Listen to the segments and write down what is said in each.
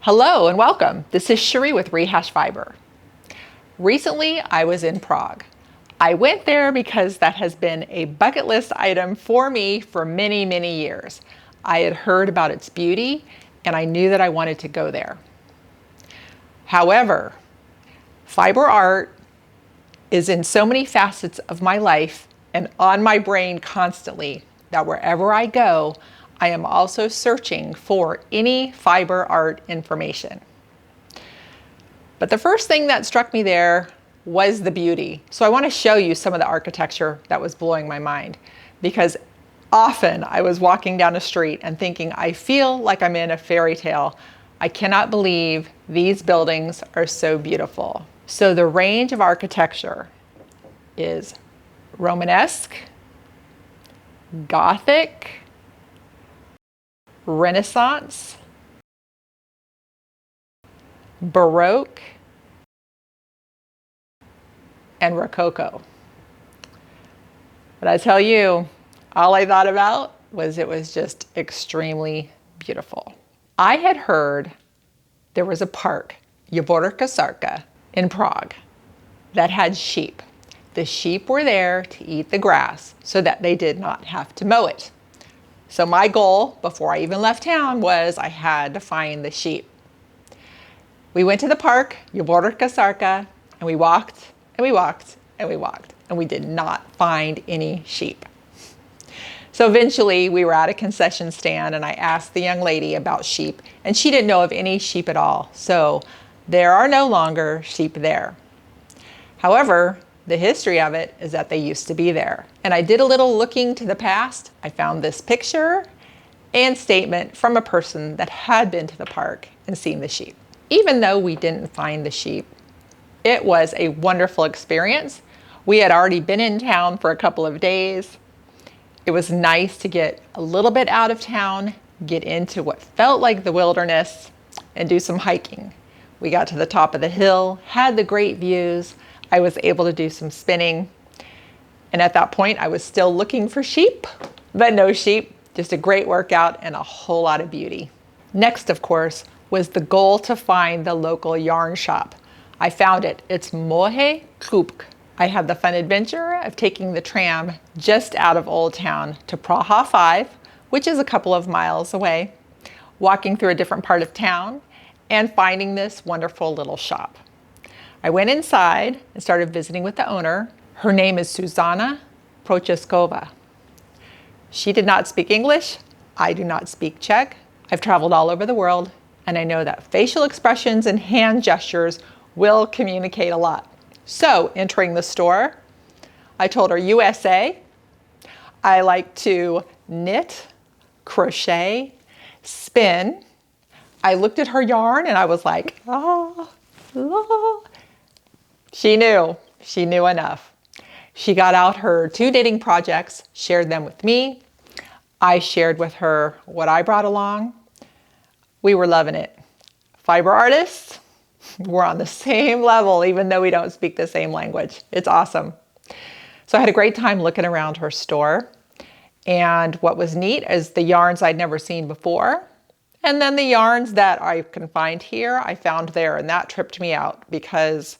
Hello and welcome. This is Cherie with Rehash Fiber. Recently, I was in Prague. I went there because that has been a bucket list item for me for many, many years. I had heard about its beauty and I knew that I wanted to go there. However, fiber art is in so many facets of my life and on my brain constantly that wherever I go, I am also searching for any fiber art information. But the first thing that struck me there was the beauty. So I want to show you some of the architecture that was blowing my mind, because often I was walking down a street and thinking, I feel like I'm in a fairy tale. I cannot believe these buildings are so beautiful. So the range of architecture is Romanesque, Gothic, Renaissance, Baroque, and Rococo. But I tell you, all I thought about was it was just extremely beautiful. I had heard there was a park, Jaworka in Prague, that had sheep. The sheep were there to eat the grass so that they did not have to mow it. So my goal before I even left town was I had to find the sheep. We went to the park, Jaworka, and we walked and we walked and we walked, and we did not find any sheep. So eventually we were at a concession stand and I asked the young lady about sheep, and she didn't know of any sheep at all. So there are no longer sheep there. However, the history of it is that they used to be there. And I did a little looking to the past. I found this picture and statement from a person that had been to the park and seen the sheep. Even though we didn't find the sheep, it was a wonderful experience. We had already been in town for a couple of days. It was nice to get a little bit out of town, get into what felt like the wilderness, and do some hiking. We got to the top of the hill, had the great views. I was able to do some spinning. And at that point, I was still looking for sheep, but no sheep, just a great workout and a whole lot of beauty. Next, of course, was the goal to find the local yarn shop. I found it. It's Mohe Klubk. I had the fun adventure of taking the tram just out of Old Town to Praha 5, which is a couple of miles away, walking through a different part of town and finding this wonderful little shop. I went inside and started visiting with the owner. Her name is Susanna Prochaskova. She did not speak English. I do not speak Czech. I've traveled all over the world, and I know that facial expressions and hand gestures will communicate a lot. So entering the store, I told her USA. I like to knit, crochet, spin. I looked at her yarn and I was like, oh. She knew enough. She got out her 2 knitting projects, shared them with me. I shared with her what I brought along. We were loving it. Fiber artists, we're on the same level, even though we don't speak the same language. It's awesome. So I had a great time looking around her store. And what was neat is the yarns I'd never seen before. And then the yarns that I can find here, I found there, and that tripped me out because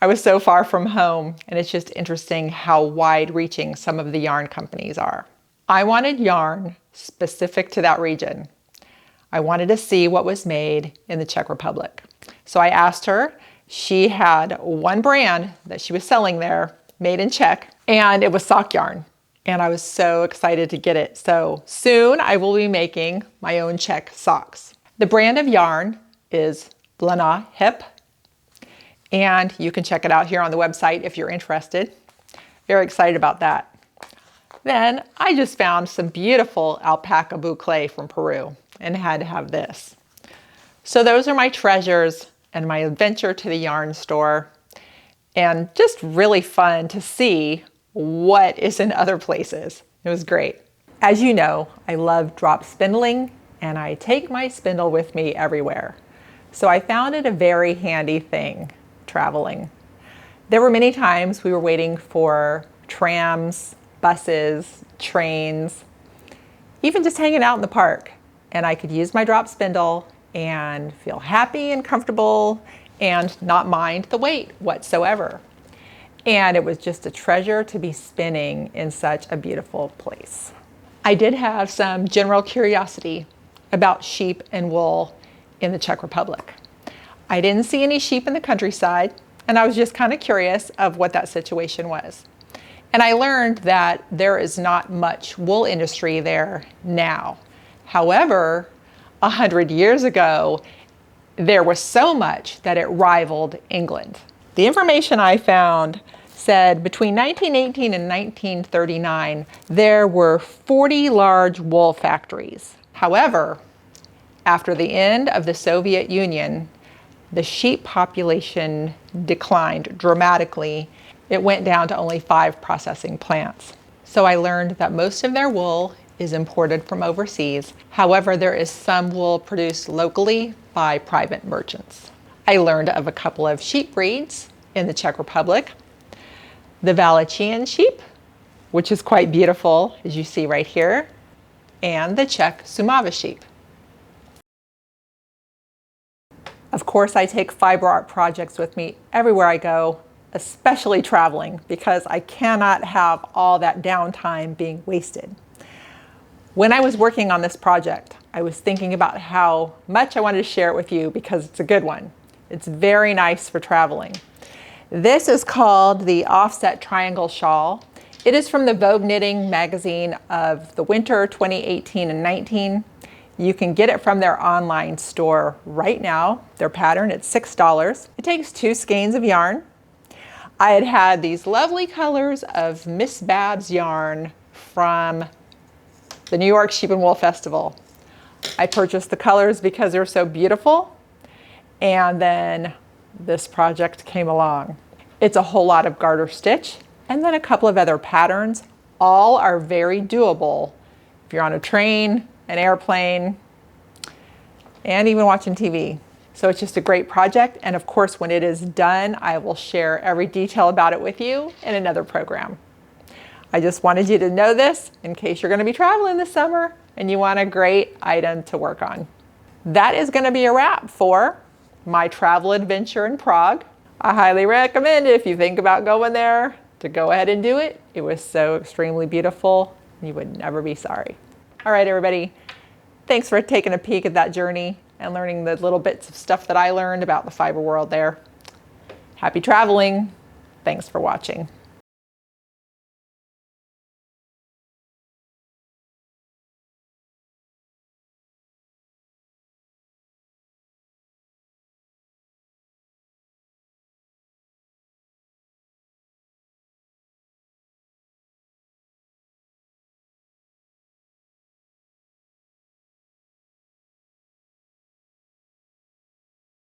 I was so far from home, and it's just interesting how wide-reaching some of the yarn companies are. I wanted yarn specific to that region. I wanted to see what was made in the Czech Republic. So I asked her. She had one brand that she was selling there, made in Czech, and it was sock yarn. And I was so excited to get it. So soon I will be making my own Czech socks. The brand of yarn is Blana Hip. And you can check it out here on the website if you're interested. Very excited about that. Then I just found some beautiful alpaca boucle from Peru and had to have this. So those are my treasures and my adventure to the yarn store, and just really fun to see what is in other places. It was great. As you know, I love drop spindling, and I take my spindle with me everywhere. So I found it a very handy thing traveling. There were many times we were waiting for trams, buses, trains, even just hanging out in the park. And I could use my drop spindle and feel happy and comfortable and not mind the weight whatsoever. And it was just a treasure to be spinning in such a beautiful place. I did have some general curiosity about sheep and wool in the Czech Republic. I didn't see any sheep in the countryside, and I was just kind of curious of what that situation was. And I learned that there is not much wool industry there now. However, 100 years ago, there was so much that it rivaled England. The information I found said between 1918 and 1939, there were 40 large wool factories. However, after the end of the Soviet Union, the sheep population declined dramatically. It went down to only 5 processing plants. So I learned that most of their wool is imported from overseas. However, there is some wool produced locally by private merchants. I learned of a couple of sheep breeds in the Czech Republic. The Wallachian sheep, which is quite beautiful, as you see right here, and the Czech Sumava sheep. Of course, I take fiber art projects with me everywhere I go, especially traveling, because I cannot have all that downtime being wasted. When I was working on this project, I was thinking about how much I wanted to share it with you because it's a good one. It's very nice for traveling. This is called the Offset Triangle Shawl. It is from the Vogue Knitting magazine of the winter 2018 and 19. You can get it from their online store right now. Their pattern, it's $6. It takes 2 skeins of yarn. I had had these lovely colors of Miss Babs yarn from the New York Sheep and Wool Festival. I purchased the colors because they're so beautiful, and then this project came along. It's a whole lot of garter stitch and then a couple of other patterns. All are very doable if you're on a train, an airplane, and even watching TV. So it's just a great project, and of course when it is done, I will share every detail about it with you in another program. I just wanted you to know this in case you're going to be traveling this summer and you want a great item to work on. That is going to be a wrap for my travel adventure in Prague. I highly recommend, if you think about going there, to go ahead and do it. It was so extremely beautiful. You would never be sorry. All right, everybody. Thanks for taking a peek at that journey and learning the little bits of stuff that I learned about the fiber world there. Happy traveling. Thanks for watching.